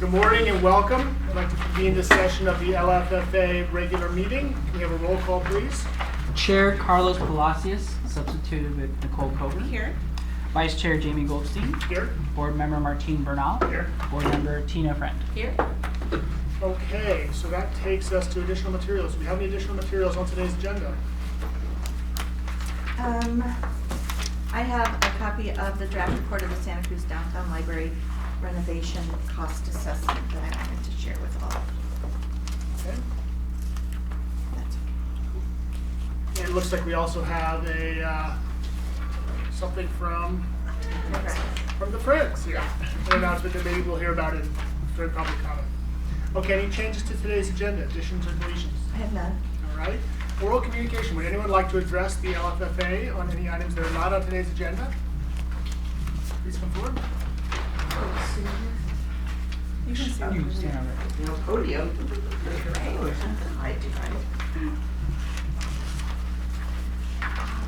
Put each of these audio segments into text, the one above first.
Good morning and welcome. I'd like to convene this session of the LFFA regular meeting. Can we have a roll call, please? Chair Carlos Palacios, substituted with Nicole Coburn. Here. Vice Chair Jamie Goldstein. Here. Board Member Martine Bernal. Here. Board Member Tina Friend. Here. Okay, so that takes us to additional materials. Do we have any additional materials on today's agenda? I have a copy of the draft report of the Santa Cruz Downtown Library renovation cost assessment that I wanted to share with all. Okay. That's And it looks like we also have a something from the Friends here. An announcement that maybe we'll hear about in during public comment. Okay, any changes to today's agenda, additions or deletions? I have none. All right. Oral communication. Would anyone like to address the LFFA on any items that are not on today's agenda? Please come forward. You can see. You stand over there. No podium.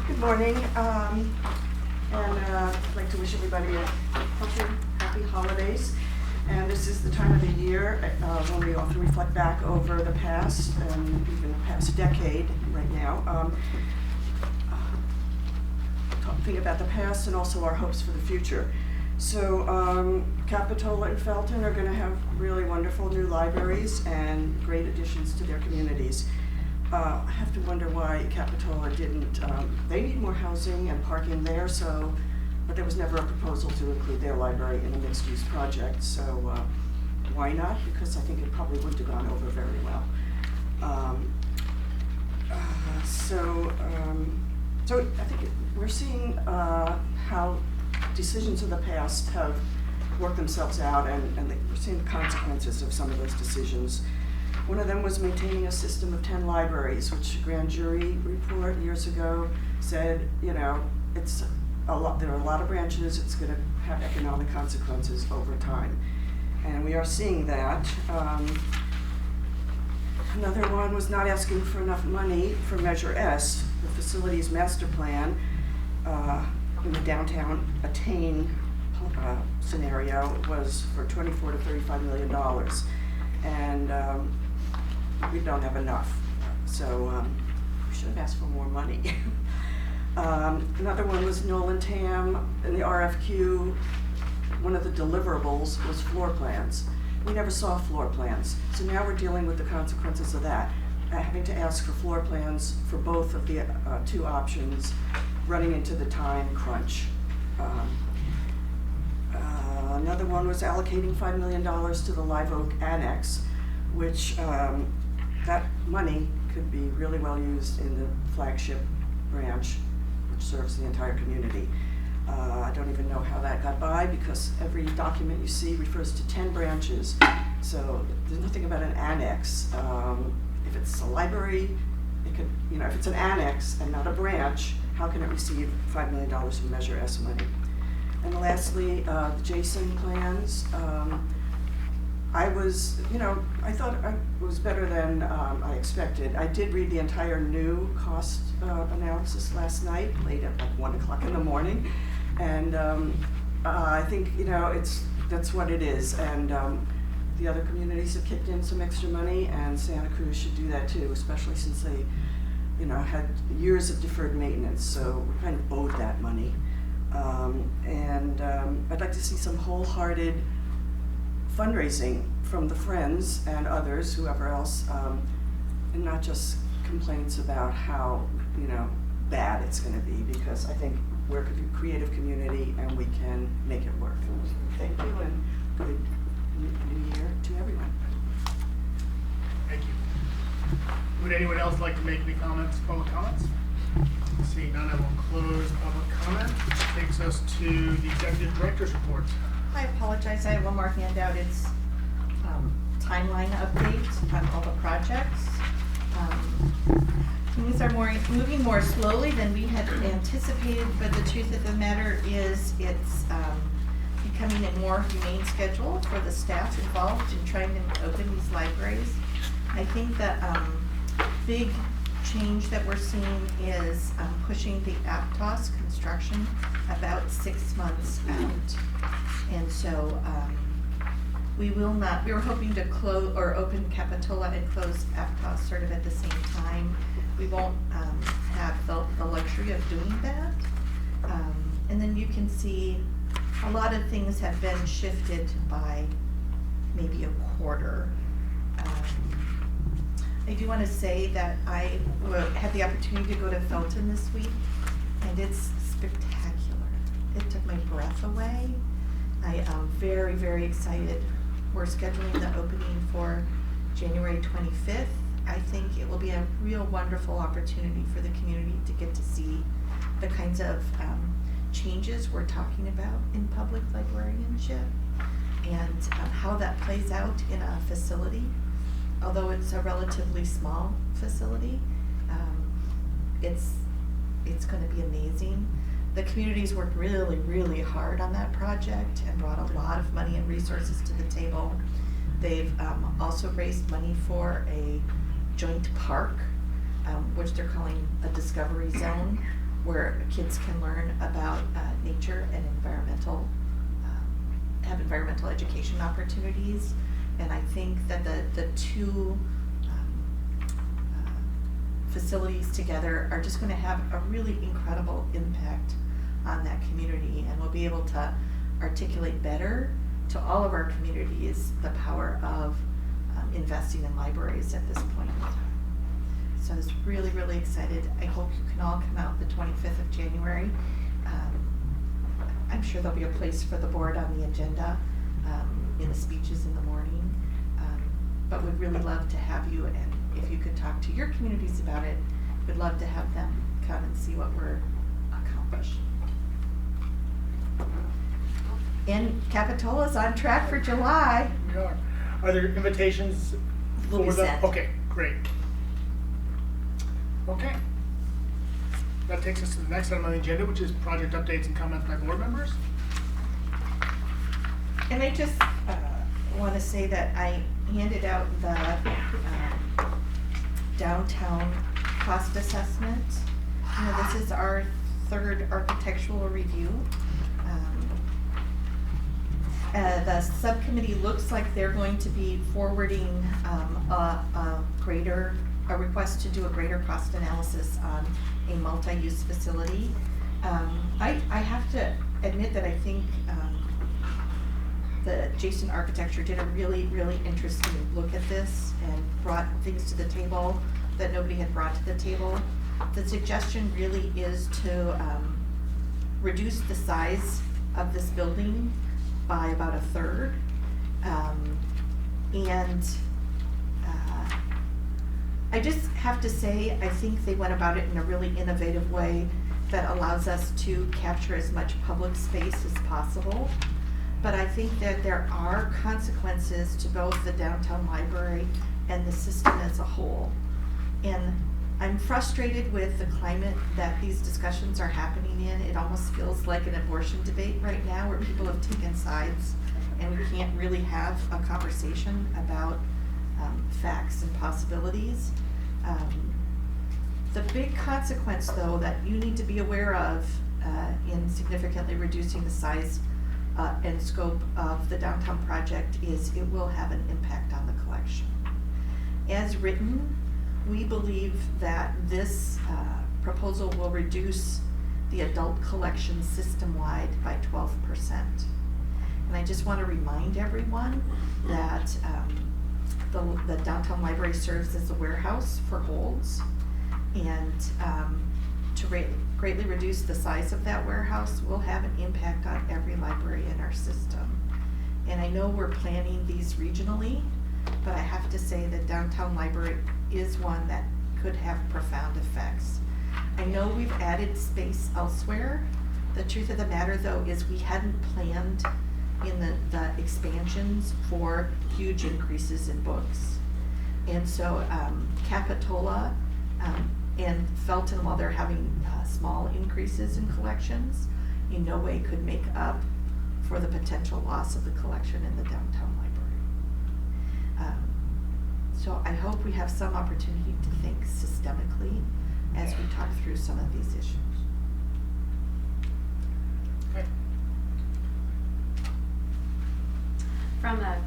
Good morning, and I'd like to wish everybody a healthy, happy holidays. And this is the time of the year when we often reflect back over the past, and even the past decade right now. Think about the past and also our hopes for the future. So Capitola and Felton are going to have really wonderful new libraries and great additions to their communities. I have to wonder why Capitola didn't, they need more housing and parking there, but there was never a proposal to include their library in a mixed-use project, so why not? Because I think it probably would have gone over very well. So I think we're seeing how decisions of the past have worked themselves out, and we're seeing the consequences of some of those decisions. One of them was maintaining a system of 10 libraries, which a grand jury report years ago said, you know, it's a lot. There are a lot of branches. It's going to have economic consequences over time, and we are seeing that. Another one was not asking for enough money for Measure S, the facilities master plan in the downtown Attain scenario was for $24 to $35 million, and we don't have enough. So we should have asked for more money. Another one was Nolan Tam in the RFQ. One of the deliverables was floor plans. We never saw floor plans, so now we're dealing with the consequences of that. Having to ask for floor plans for both of the two options, running into the time crunch. Another one was allocating $5 million to the Live Oak Annex, which that money could be really well used in the flagship branch, which serves the entire community. I don't even know how that got by, because every document you see refers to 10 branches, so there's nothing about an annex. If it's a library, it could, you know, if it's an annex and not a branch, how can it receive $5 million in Measure S money? And lastly, the Jason plans. I thought it was better than I expected. I did read the entire new cost analysis last night, late at like 1 o'clock in the morning, and I think, you know, that's what it is. And the other communities have kicked in some extra money, and Santa Cruz should do that too, especially since they, you know, had years of deferred maintenance, so we're kind of owed that money. I'd like to see some wholehearted fundraising from the Friends and others, whoever else, and not just complaints about how, you know, bad it's going to be, because I think we're a creative community and we can make it work. Thank you, and good New Year to everyone. Thank you. Would anyone else like to make any comments, public comments? Seeing none, I will close public comment, which takes us to the Executive Director's report. I apologize. I have one more handout. It's timeline update on all the projects. Things are moving more slowly than we had anticipated, but the truth of the matter is it's becoming a more humane schedule for the staff involved in trying to open these libraries. I think that big change that we're seeing is pushing the Aptos construction about 6 months out. And so We will not, we were hoping to close, or open Capitola and close FPA sort of at the same time. We won't, have the luxury of doing that. And then you can see a lot of things have been shifted by maybe a quarter. I do wanna say that I had the opportunity to go to Felton this week, and it's spectacular. It took my breath away. I am very, very excited. We're scheduling the opening for January 25th. I think it will be a real wonderful opportunity for the community to get to see the kinds of changes we're talking about in public librarianship and how that plays out in a facility. Although it's a relatively small facility, it's going to be amazing. The community's worked really, really hard on that project and brought a lot of money and resources to the table. They've also raised money for a joint park, which they're calling a discovery zone, where kids can learn about nature and have environmental education opportunities. And I think that the two facilities together are just gonna have a really incredible impact on that community, and we'll be able to articulate better to all of our communities the power of investing in libraries at this point in time. So I was really, really excited. I hope you can all come out the 25th of January. I'm sure there'll be a place for the board on the agenda in the speeches in the morning. But we'd really love to have you, and if you could talk to your communities about it, we'd love to have them come and see what we're accomplishing. And Capitola's on track for July. We are. Are there invitations Will be for the? sent. Okay, great. Okay. That takes us to the next item on the agenda, which is project updates and comments by board members. And I just want to say that I handed out the downtown cost assessment. You know, this is our third architectural review. The subcommittee looks like they're going to be forwarding a request to do a greater cost analysis on a multi-use facility. I have to admit that I think the Jason Architecture did a really, really interesting look at this and brought things to the table that nobody had brought to the table. The suggestion really is to reduce the size of this building by about a third. I just have to say, I think they went about it in a really innovative way that allows us to capture as much public space as possible. But I think that there are consequences to both the downtown library and the system as a whole. And I'm frustrated with the climate that these discussions are happening in. It almost feels like an abortion debate right now, where people have taken sides and we can't really have a conversation about facts and possibilities. The big consequence, though, that you need to be aware of in significantly reducing the size and scope of the downtown project is it will have an impact on the collection. As written, we believe that this proposal will reduce the adult collection system-wide by 12%. And I just want to remind everyone that the downtown library serves as a warehouse for holds, and to greatly reduce the size of that warehouse will have an impact on every library in our system. And I know we're planning these regionally, but I have to say that downtown library is one that could have profound effects. I know we've added space elsewhere. The truth of the matter, though, is we hadn't planned in the expansions for huge increases in books. And so Capitola and Felton, while they're having small increases in collections, in no way could make up for the potential loss of the collection in the downtown library. So I hope we have some opportunity to think systemically as we talk through some of these issues. Okay. From a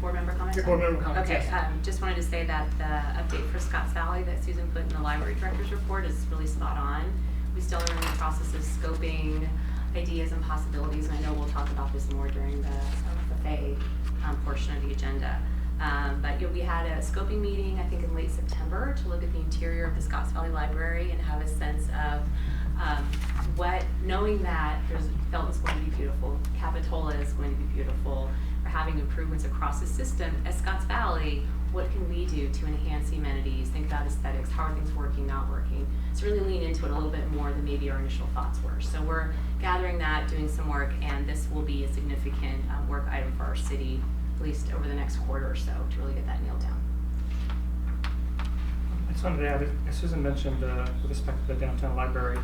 board member comments? Your board member comments, Okay, yes. just wanted to say that the update for Scotts Valley that Susan put in the library director's report is really spot on. We still are in the process of scoping ideas and possibilities, and I know we'll talk about this more during the LFFA portion of the agenda. But we had a scoping meeting, I think in late September, to look at the interior of the Scotts Valley Library and have a sense of knowing that Felton's going to be beautiful, Capitola is going to be beautiful, we're having improvements across the system. At Scotts Valley, what can we do to enhance the amenities, think about aesthetics, how are things working, not working? So really lean into it a little bit more than maybe our initial thoughts were. So we're gathering that, doing some work, and this will be a significant work item for our city, at least over the next quarter or so, to really get that nailed down. I just wanted to add, as Susan mentioned, with respect to the downtown library,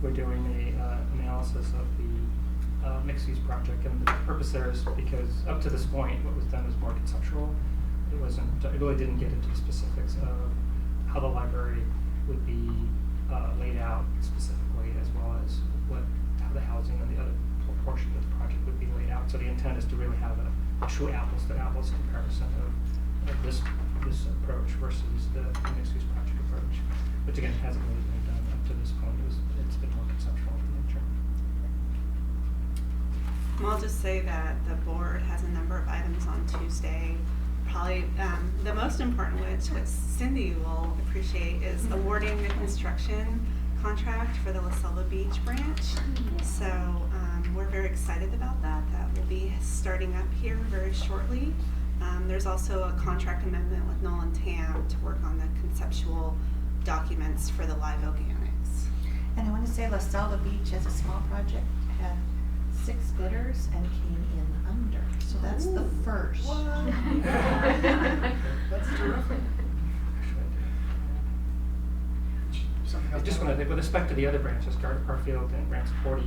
we're doing the analysis of the mixed-use project, and the purpose there is because up to this point, what was done was more conceptual. It really didn't get into the specifics of how the library would be laid out specifically, as well as how the housing and the other portion of the project would be laid out. So the intent is to really have a true apples-to-apples comparison of this approach versus the mixed-use project approach, which again hasn't really been done up to this point. It's been more conceptual in nature. I'll just say that the board has a number of items on Tuesday. Probably the most important, which Cindy will appreciate, is awarding the construction contract for the La Selva Beach branch. So we're very excited about that. That will be starting up here very shortly. There's also a contract amendment with Nolan Tam to work on the conceptual documents for the Live Oak Annex. And I want to say La Selva Beach, as a small project, had 6 bidders and came in under. So that's the first. That's terrific. Something I else? just want to, with respect to the other branches, Garden Parkfield and Branch 40,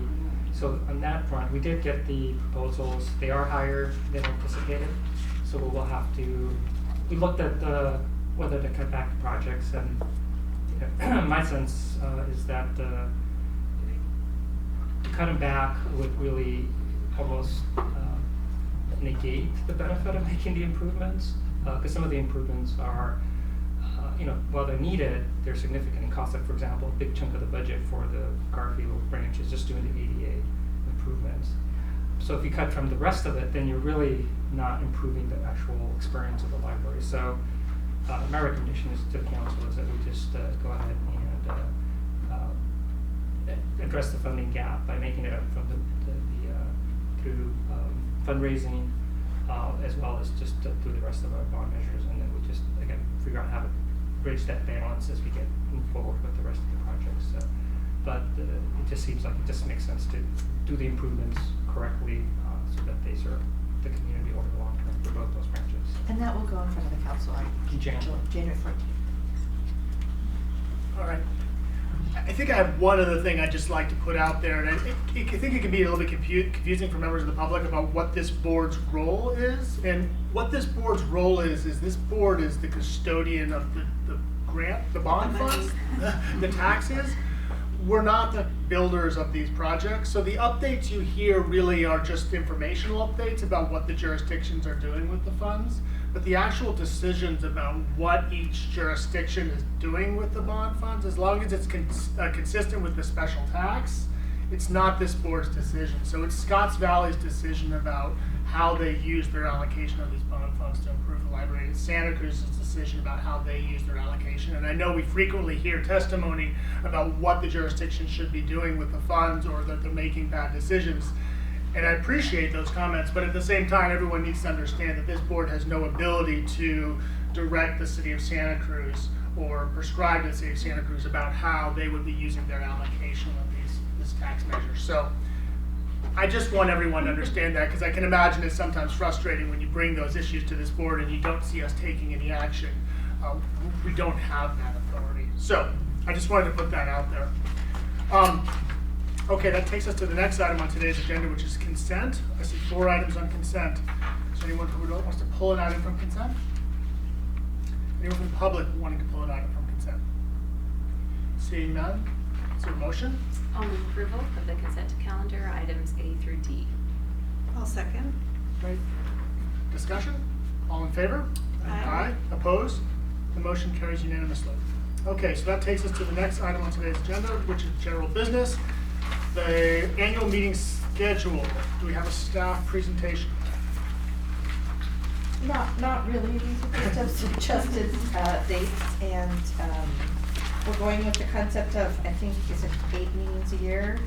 so on that front, we did get the proposals. They are higher than anticipated, so we'll have to, we looked at whether to cut back the projects, and my sense is that to cut them back would really almost negate the benefit of making the improvements, because some of the improvements are, while they're needed, they're significant in cost. Like, for example, a big chunk of the budget for the Garfield branch is just doing the ADA improvements. So if you cut from the rest of it, then you're really not improving the actual experience of the library. So my recommendation is to the council is that we just go ahead and address the funding gap by making it up from through fundraising, as well as just through the rest of our bond measures, and then we just again figure out how to bridge that balance as we move forward with the rest of the projects. But it just seems like it just makes sense to do the improvements correctly so that they serve the community over the long term for both those branches. And that will go in front of the council on January 14th. All right. I think I have one other thing I'd just like to put out there, and I think it can be a little bit confusing for members of the public about what this board's role is. And what this board's role is this board is the custodian of the grant, the bond funds, the taxes. We're not the builders of these projects, so the updates you hear really are just informational updates about what the jurisdictions are doing with the funds. But the actual decisions about what each jurisdiction is doing with the bond funds, as long as it's consistent with the special tax, it's not this board's decision. So it's Scotts Valley's decision about how they use their allocation of these bond funds to improve the library. It's Santa Cruz's decision about how they use their allocation. And I know we frequently hear testimony about what the jurisdiction should be doing with the funds, or that they're making bad decisions. And I appreciate those comments, but at the same time, everyone needs to understand that this board has no ability to direct the city of Santa Cruz or prescribe to the city of Santa Cruz about how they would be using their allocation of this tax measure. So I just want everyone to understand that, because I can imagine it's sometimes frustrating when you bring those issues to this board and you don't see us taking any action. We don't have that authority. So I just wanted to put that out there. Okay, that takes us to the next item on today's agenda, which is consent. I see 4 items on consent. Is there anyone who wants to pull an item from consent? Anyone from the public wanting to pull an item from consent? Seeing none, is there a motion? I'll move approval of the consent calendar items A through D. I'll second. Great. Discussion? All in favor? Aye. Opposed? The motion carries unanimously. Okay, so that takes us to the next item on today's agenda, which is general business. The annual meeting schedule. Do we have a staff presentation? Not really, these are just suggested dates, and we're going with the concept of, I think, is it 8 meetings a year?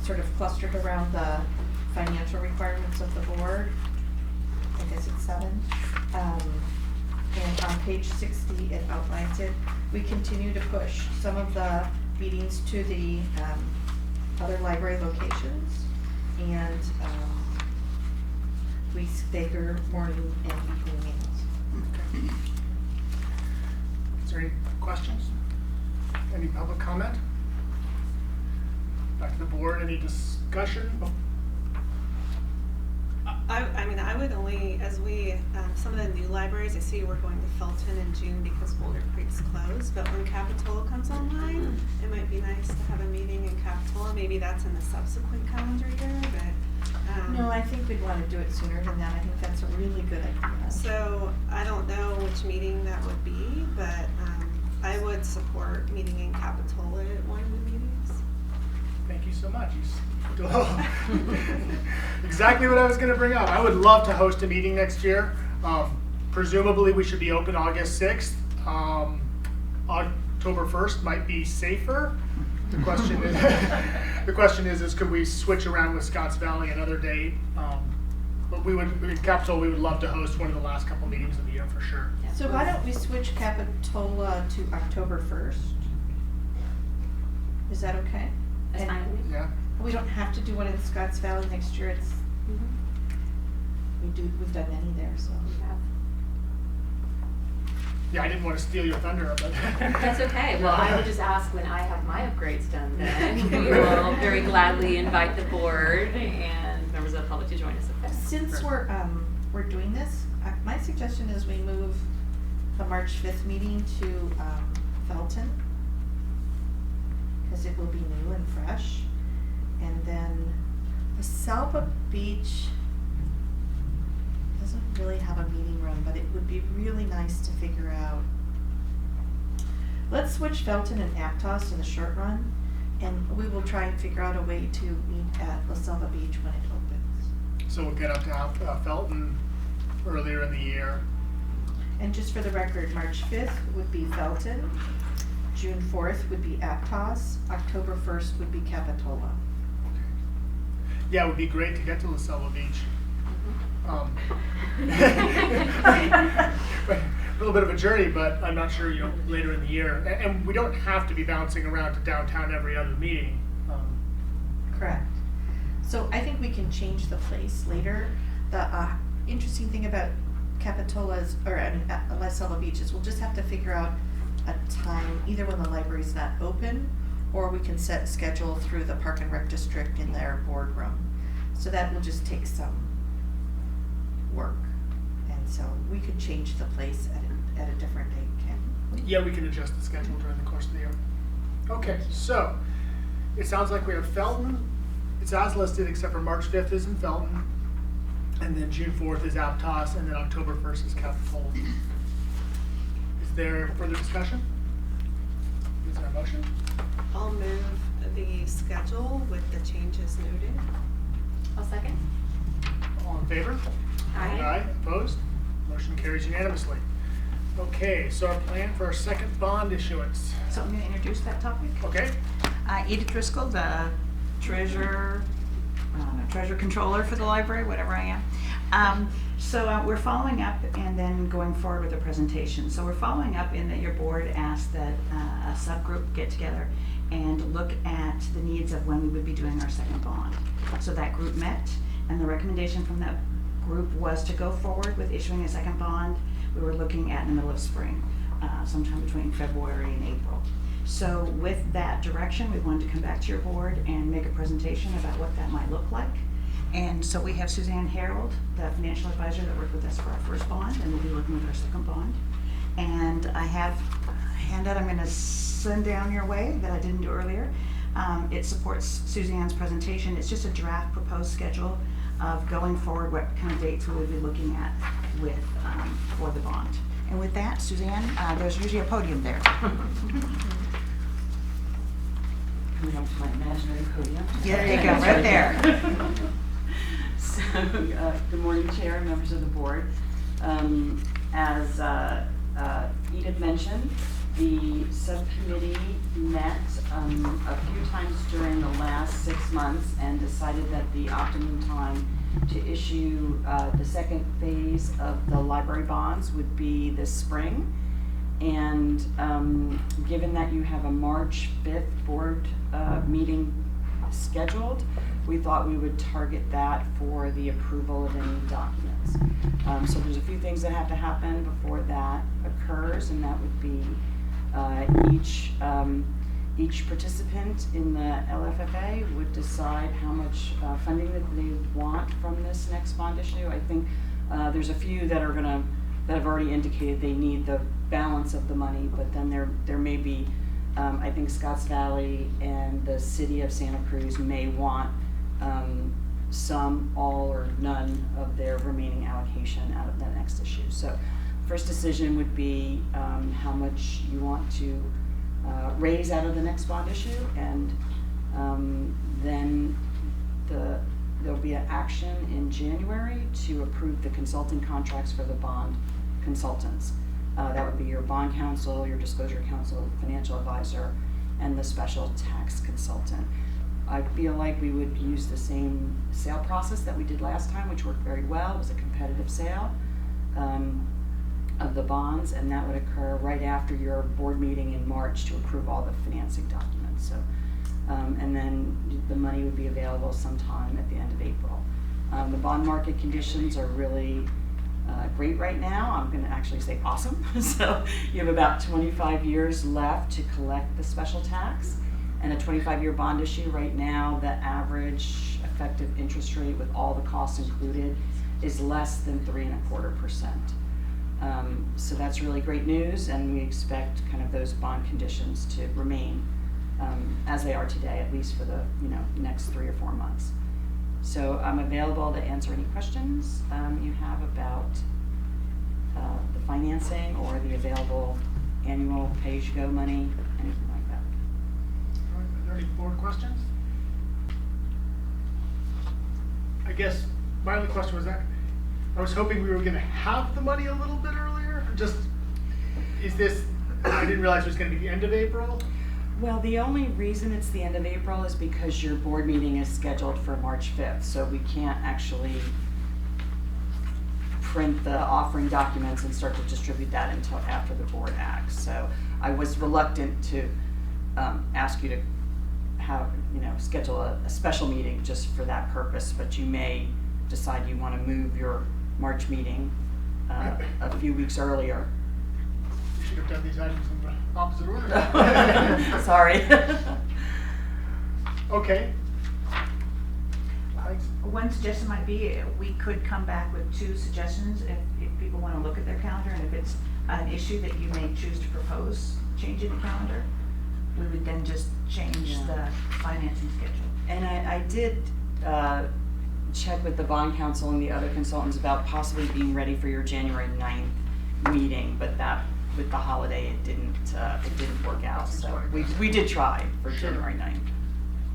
Sort of clustered around the financial requirements of the board. I guess it's 7. And on page 60, it outlines it. We continue to push some of the meetings to the other library locations, and we stagger morning and evening meetings. Okay. Is there any questions? Any public comment? Back to the board, any discussion? I mean, I would only, as we, some of the new libraries, I see we're going to Felton in June because Boulder Creek's closed, but when Capitola comes online, it might be nice to have a meeting in Capitola. Maybe that's in the subsequent calendar year, but. No, I think we'd want to do it sooner than that. I think that's a really good idea. So I don't know which meeting that would be, but I would support meeting in Capitola at one of the meetings. Thank you so much. Exactly what I was going to bring up. I would love to host a meeting next year. Presumably we should be open August 6th. October 1st might be safer. The question is could we switch around with Scotts Valley another date? But we would, in Capitola, we would love to host one of the last couple meetings of the year for sure. So why don't we switch Capitola to October 1st? Is that okay? That's And fine with me. Yeah. we don't have to do one in Scotts Valley next year. It's we've done many there, so. Yeah, I didn't want to steal your thunder, but. That's okay. Well, I would just ask when I have my upgrades done then. We will very gladly invite the board and members of the public to join us at that. Since we're doing this, my suggestion is we move the March 5th meeting to Felton, because it will be new and fresh. And then the Salva Beach doesn't really have a meeting room, but it would be really nice to figure out. Let's switch Felton and Aptos in the short run, and we will try and figure out a way to meet at La Selva Beach when it opens. So we'll get up to Felton earlier in the year. And just for the record, March 5th would be Felton, June 4th would be Aptos, October 1st would be Capitola. Yeah, it would be great to get to La Selva Beach. A little bit of a journey, but I'm not sure, later in the year. And we don't have to be bouncing around to downtown every other meeting. Correct. So I think we can change the place later. The interesting thing about Capitola's, La Selva Beach is we'll just have to figure out a time, either when the library's not open, or we can set schedule through the Park and Rec District in their boardroom. So that will just take some work. And so we could change the place at a different date, can't we? Yeah, we can adjust the schedule during the course of the year. Okay, so it sounds like we have Felton. It's as listed, except for March 5th is in Felton, and then June 4th is Aptos, and then October 1st is Capitola. Is there further discussion? Is there a motion? I'll move the schedule with the changes noted. I'll second. All in favor? Aye. Opposed? Motion carries unanimously. Okay, so our plan for our second bond issuance. So I'm going to introduce that topic. Okay? Edith Driscoll, the treasurer controller for the library, whatever I am. So we're following up and then going forward with the presentation. So we're following up in that your board asked that a subgroup get together and look at the needs of when we would be doing our second bond. So that group met, and the recommendation from that group was to go forward with issuing a second bond. We were looking at in the middle of spring, sometime between February and April. So with that direction, we wanted to come back to your board and make a presentation about what that might look like. And so we have Suzanne Harold, the financial advisor that worked with us for our first bond, and we'll be working with our second bond. And I have a handout I'm going to send down your way that I didn't do earlier. It supports Suzanne's presentation. It's just a draft proposed schedule of going forward, what kind of dates we would be looking at with, for the bond. And with that, Suzanne, there's usually a podium there. Coming up to my imaginary podium. Yeah, there you go, right there. So, good morning, Chair, members of the board. As Edith mentioned, the subcommittee met a few times during the last 6 months and decided that the optimum time to issue the second phase of the library bonds would be this spring. And given that you have a March 5th board meeting scheduled, we thought we would target that for the approval of any documents. So there's a few things that have to happen before that occurs, and that would be each participant in the LFFA would decide how much funding that they want from this next bond issue. I think there's a few that have already indicated they need the balance of the money, but then there may be, I think Scotts Valley and the city of Santa Cruz may want some, all, or none of their remaining allocation out of the next issue. So first decision would be how much you want to raise out of the next bond issue, and then there'll be an action in January to approve the consulting contracts for the bond consultants. That would be your bond counsel, your disclosure counsel, financial advisor, and the special tax consultant. I feel like we would use the same sale process that we did last time, which worked very well. It was a competitive sale of the bonds, and that would occur right after your board meeting in March to approve all the financing documents. So, and then the money would be available sometime at the end of April. The bond market conditions are really great right now. I'm going to actually say awesome. So you have about 25 years left to collect the special tax, and a 25-year bond issue right now, the average effective interest rate with all the costs included is less than 3.25%. So that's really great news, and we expect kind of those bond conditions to remain as they are today, at least for the next 3 or 4 months. So I'm available to answer any questions you have about the financing or the available annual pay-as-you-go money, anything like that. All right, are there any board questions? I guess my only question was that I was hoping we were going to have the money a little bit earlier. Just, is this, I didn't realize it was going to be the end of April. Well, the only reason it's the end of April is because your board meeting is scheduled for March 5th, so we can't actually print the offering documents and start to distribute that until after the board acts. So I was reluctant to ask you to have, schedule a special meeting just for that purpose, but you may decide you want to move your March meeting a few weeks earlier. You should have done these items in the opposite order. Sorry. Okay. Thanks. One suggestion might be we could come back with 2 suggestions if people want to look at their calendar, and if it's an issue that you may choose to propose changing the calendar, we would then just change the financing schedule. And I did check with the bond counsel and the other consultants about possibly being ready for your January 9th meeting, but that with the holiday it didn't work out. So we did try for January 9th.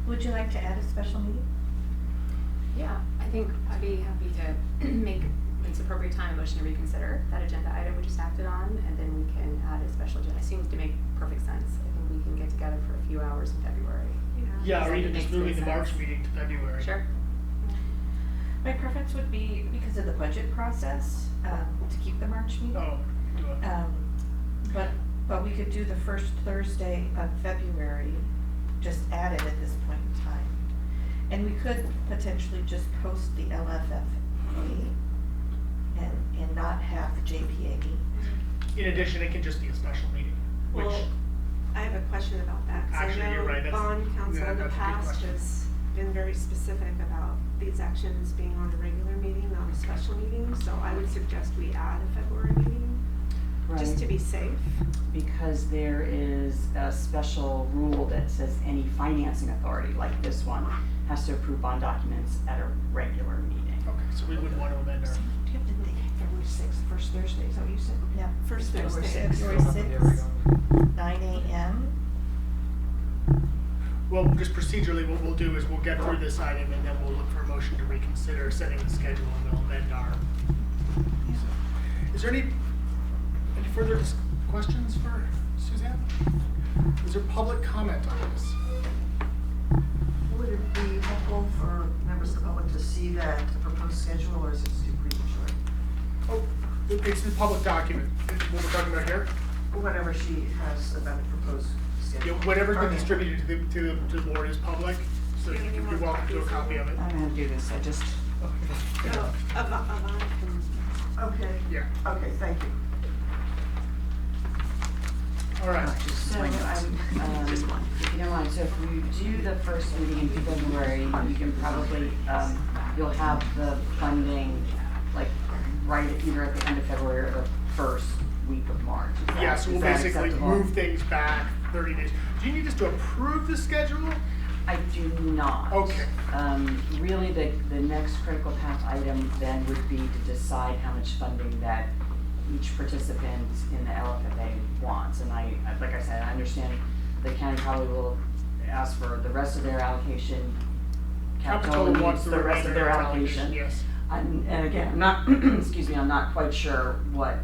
Would you like to add a special meeting? Yeah, I think I'd be happy to make, when it's appropriate time, a motion to reconsider that agenda item we just acted on, and then we can add a special agenda. It seems to make perfect sense. I think we can get together for a few hours in February. Yeah, or even just Makes moving the good March sense. meeting to February. Sure. My preference would be, because of the budget process, to keep the March meeting. Oh, But we could do the first Thursday of February, just add it at this point in time. And we could potentially just post the LFFA and not have the JPA meeting. in addition, it can just be a special meeting, which, Well, I have a question about that, 'cause Actually, I you're right, know that's- bond counsel yeah, in the that's a good past question. has been very specific about these actions being on a regular meeting, not a special meeting, so I would suggest we add a February meeting, just Right. to be safe. Because there is a special rule that says any financing authority, like this one, has to approve bond documents at a regular meeting. so we wouldn't want to amend our. Do you have the date? February 6th, first Thursday, is that what you said? Yeah, First February Thursday. February Still have the 6th, 9 a.m. Well, just procedurally, what we'll do is we'll get through this item and then we'll look for a motion to reconsider setting the schedule and we'll amend our. Is there any further questions for Suzanne? Is there public comment on this? Would it be helpful for members of the public to see that proposed schedule, or is it too premature? Oh, it's the public document. It's what we're talking about here. Whatever she has about the proposed Yeah, schedule. whatever's been Okay. distributed to the board is public, so Do you need you're more welcome to a copies? copy of it. I don't know how to do this, I just, Oh, Avon can. Okay. Yeah, Okay, thank you. all right. just So, my notes. just one. If you don't mind, so if we do the first meeting in February, you can probably, you'll have the funding, like, right either at the end of February or the first week of March. Is that- Yeah, so we'll is that basically acceptable? move things back 30 days. Do you need us to approve the schedule? I do not. Okay. Really, the next critical path item then would be to decide how much funding that each participant in the LFFA wants. And like I said, I understand the county probably will ask for the rest of their allocation. Capitola wants needs the rest of their allocation. Yes. And again, I'm not, excuse me, I'm not quite sure what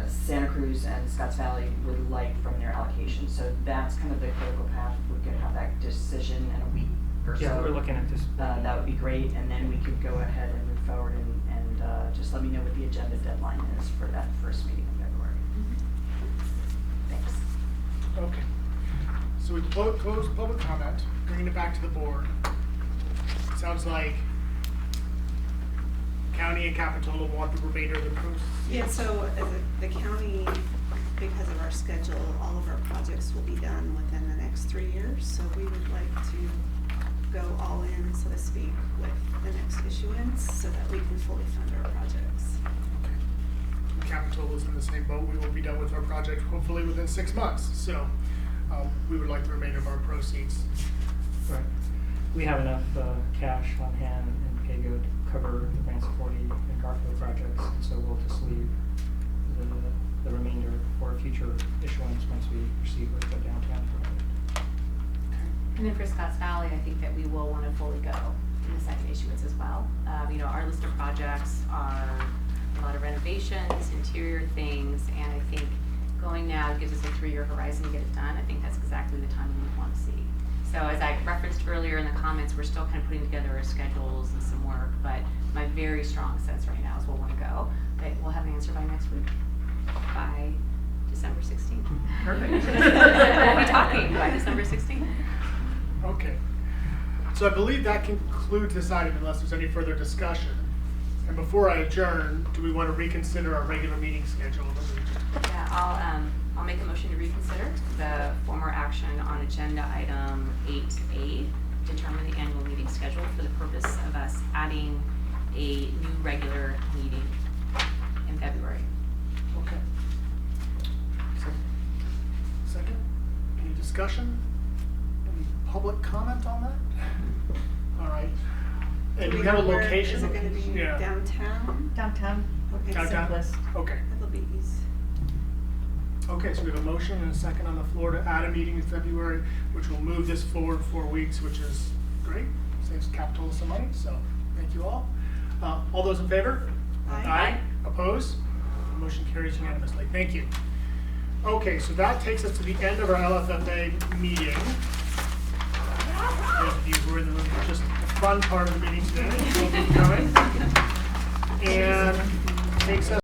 Santa Cruz and Scotts Valley would like from their allocation. So that's kind of the critical path. We could have that decision in a week or so. Yeah, we're looking at this. That would be great, and then we could go ahead and move forward and just let me know what the agenda deadline is for that first meeting in February. Thanks. Okay. So we close public comment, bringing it back to the board. Sounds like county and Capitola want the remainder of the process. Yeah, so the county, because of our schedule, all of our projects will be done within the next 3 years. So we would like to go all in, so to speak, with the next issuance so that we can fully fund our projects. Capitola's in the same boat. We will be done with our project hopefully within 6 months. So we would like the remainder of our proceeds. Right. We have enough cash on hand in PAYGO to cover the Branson 40 and Garfield projects, and so we'll just leave the remainder for future issuance once we proceed with the downtown project. And then for Scotts Valley, I think that we will want to fully go in the second issuance as well. Our list of projects are a lot of renovations, interior things, and I think going now gives us a 3-year horizon to get it done. I think that's exactly the time we want to see. So as I referenced earlier in the comments, we're still kind of putting together our schedules and some work, but my very strong sense right now is we'll want to go. But we'll have an answer by next week, by December 16th. Perfect. We'll be talking by December 16th. Okay. So I believe that concludes this item unless there's any further discussion. And before I adjourn, do we want to reconsider our regular meeting schedule? Yeah, I'll make a motion to reconsider the former action on agenda item 8A, determine the annual meeting schedule for the purpose of us adding a new regular meeting in February. Okay. Second? Any discussion? Any public comment on that? All right. And do we have a know where- location? Is it gonna be Yeah. downtown? Downtown, Okay, Downtown? simplest. Okay. That'll be easy. Okay, so we have a motion and a second on the floor to add a meeting in February, which will move this forward 4 weeks, which is great. Saves Capitola some money, so thank you all. All those in favor? Aye. Opposed? The motion carries unanimously. Thank you. Okay, so that takes us to the end of our LFFA meeting. Those of you who are in the room for just the fun part of the meeting today, we'll keep going. And takes us